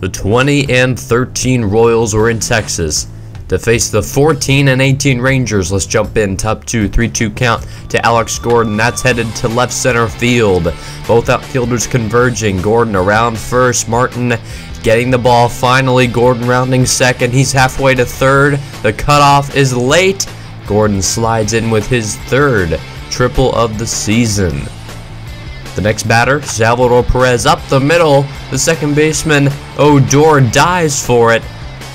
The 20-13 Royals were in Texas to face the 14-18 Rangers. Let's jump in. Top 2, 3-2 count to Alex Gordon. That's headed to left center field. Both outfielders converging. Gordon around first. Martin getting the ball finally. Gordon rounding second. He's halfway to third. The cutoff is late. Gordon slides in with his third triple of the season. The next batter, Salvador Perez, up the middle. The second baseman, Odor, dives for it,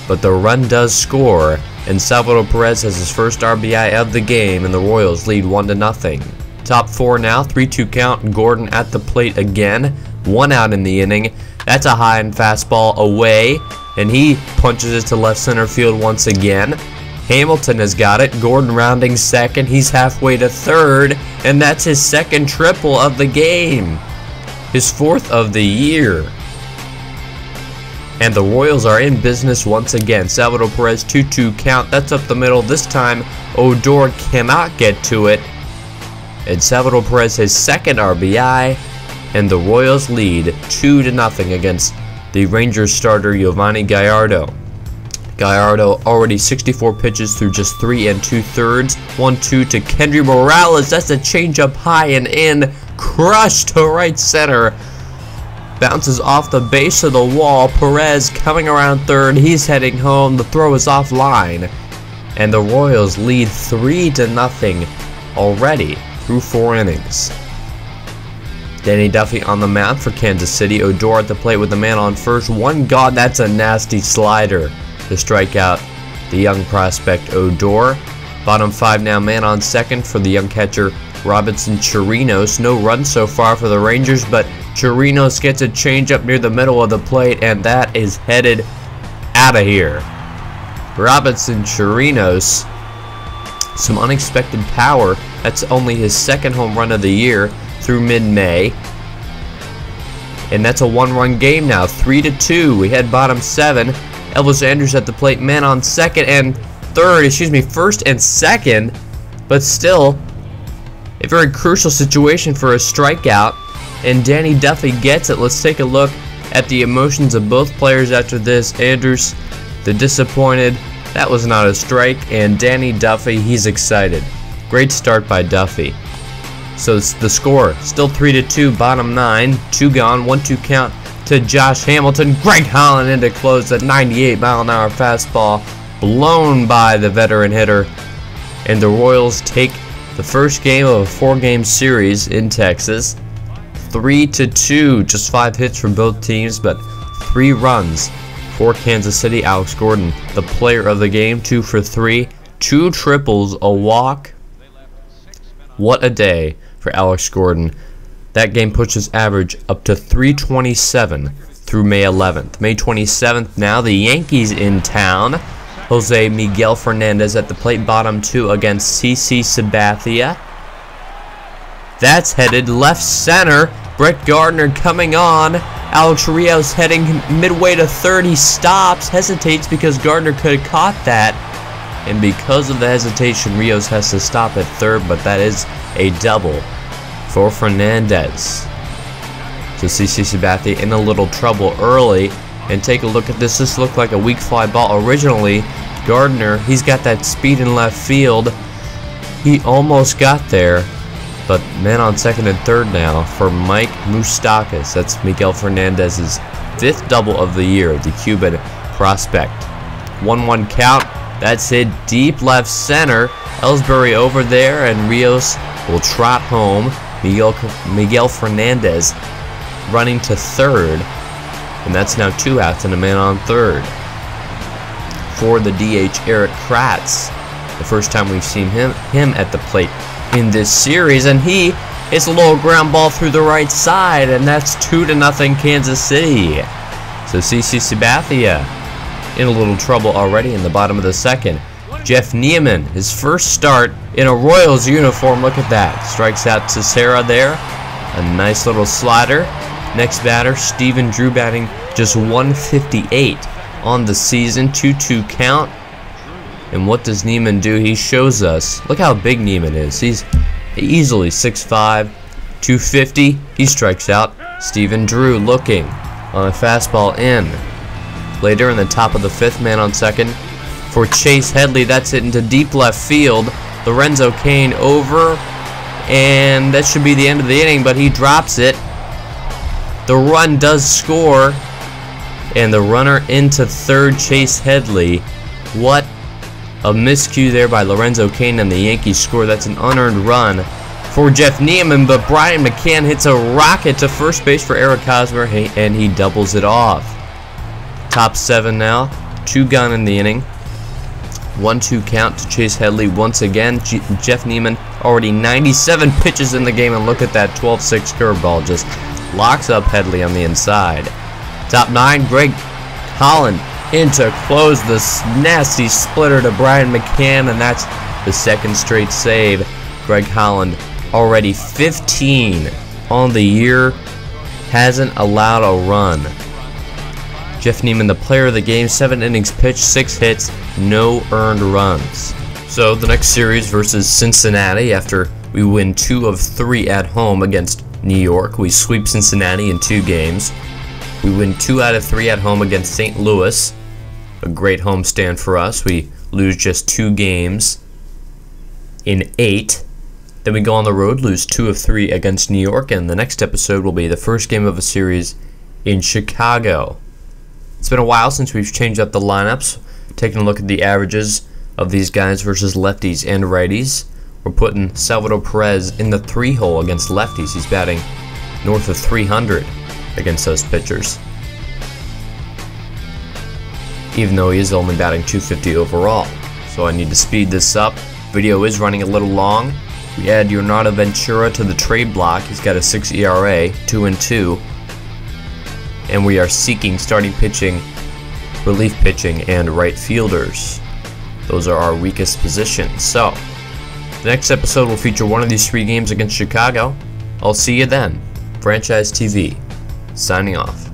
but the run does score, and Salvador Perez has his first RBI of the game, and the Royals lead 1-0. Top 4 now, 3-2 count. Gordon at the plate again. 1 out in the inning. That's a high and fastball away, and he punches it to left center field once again. Hamilton has got it. Gordon rounding second. He's halfway to third, and that's his second triple of the game. His fourth of the year. And the Royals are in business once again. Salvador Perez, 2-2 count. That's up the middle. This time, Odor cannot get to it. And Salvador Perez his second RBI, and the Royals lead 2-0 against the Rangers starter Yovani Gallardo. Gallardo already 64 pitches through just 3 2/3. 1-2 to Kendry Morales. That's a changeup high and in. Crushed to right center. Bounces off the base of the wall. Perez coming around third. He's heading home. The throw is offline. And the Royals lead 3-0 already through 4 innings. Danny Duffy on the mound for Kansas City. Odor at the plate with the man on first. One gone. That's a nasty slider. The strikeout, the young prospect Odor. Bottom 5 now, man on second for the young catcher Robinson Chirinos. No run so far for the Rangers, but Chirinos gets a changeup near the middle of the plate, and that is headed out of here. Robinson Chirinos, some unexpected power. That's only his second home run of the year through mid-May. And that's a 1-run game now, 3-2. We head bottom 7. Elvis Andrus at the plate, man on second and third, first and second, but still a very crucial situation for a strikeout, and Danny Duffy gets it. Let's take a look at the emotions of both players after this. Andrus, the disappointed, that was not a strike, and Danny Duffy, he's excited. Great start by Duffy. So it's the score, still 3-2, bottom 9, 2 gone, 1-2 count to Josh Hamilton. Greg Holland in to close. That 98-mile-an-hour fastball blown by the veteran hitter, and the Royals take the first game of a 4-game series in Texas. 3-2, just 5 hits from both teams, but 3 runs for Kansas City. Alex Gordon, the player of the game, 2 for 3, 2 triples, a walk. What a day for Alex Gordon. That game pushes average up to 327 through May 11th. May 27th now, the Yankees in town. Jose Miguel Fernandez at the plate, bottom 2 against CC Sabathia. That's headed left center. Brett Gardner coming on. Alex Rios heading midway to third. He stops, hesitates because Gardner could have caught that. And because of the hesitation, Rios has to stop at third, but that is a double for Fernandez. So CC Sabathia in a little trouble early. And take a look at this. This looked like a weak fly ball originally. Gardner, he's got that speed in left field. He almost got there, but man on second and third now for Mike Moustakas. That's Miguel Fernandez's 5th double of the year, the Cuban prospect. 1-1 count. That's hit deep left center. Ellsbury over there, and Rios will trot home. Miguel Fernandez running to third, and that's now 2 outs and a man on third. For the DH, Eric Kratz, the first time we've seen him at the plate in this series, and he hits a little ground ball through the right side, and that's 2-0 Kansas City. So CC Sabathia in a little trouble already in the bottom of the second. Jeff Niemann, his first start in a Royals uniform. Look at that. Strikes out Cicera there. A nice little slider. Next batter, Stephen Drew, batting just 158 on the season. 2-2 count. And what does Niemann do? He shows us. Look how big Niemann is. He's easily 6'5", 250. He strikes out. Stephen Drew looking on a fastball in. later in the top of the 5th, man on second for Chase Headley. That's it into deep left field. Lorenzo Cain over, and that should be the end of the inning, but he drops it. The run does score, and the runner into third, Chase Headley. What a miscue there by Lorenzo Cain, and the Yankees score. That's an unearned run for Jeff Niemann, but Brian McCann hits a rocket to first base for Eric Hosmer, and he doubles it off. Top 7 now, 2-gun in the inning. 1-2 count to Chase Headley once again. Jeff Niemann already 97 pitches in the game, and look at that 12-6 curveball, just locks up Headley on the inside. Top 9, Greg Holland in to close this nasty splitter to Brian McCann, and that's the 2nd straight save. Greg Holland already 15 on the year, hasn't allowed a run. Jeff Niemann, the player of the game, 7 innings pitched, 6 hits, no earned runs. So the next series versus Cincinnati, after we win 2 of 3 at home against New York. We sweep Cincinnati in 2 games. We win 2 out of 3 at home against St. Louis. A great homestand for us. We lose just 2 games in 8. Then we go on the road, lose 2 of 3 against New York, and the next episode will be the first game of a series in Chicago. It's been a while since we've changed up the lineups, taking a look at the averages of these guys versus lefties and righties. We're putting Salvador Perez in the 3-hole against lefties. He's batting north of 300 against those pitchers, even though he is only batting 250 overall. So I need to speed this up. Video is running a little long. We add Yornado Ventura to the trade block. He's got a 6 ERA, 2-2. And we are seeking starting pitching, relief pitching, and right fielders. Those are our weakest positions. So, the next episode will feature one of these 3 games against Chicago. I'll see you then. Franchise TV, signing off.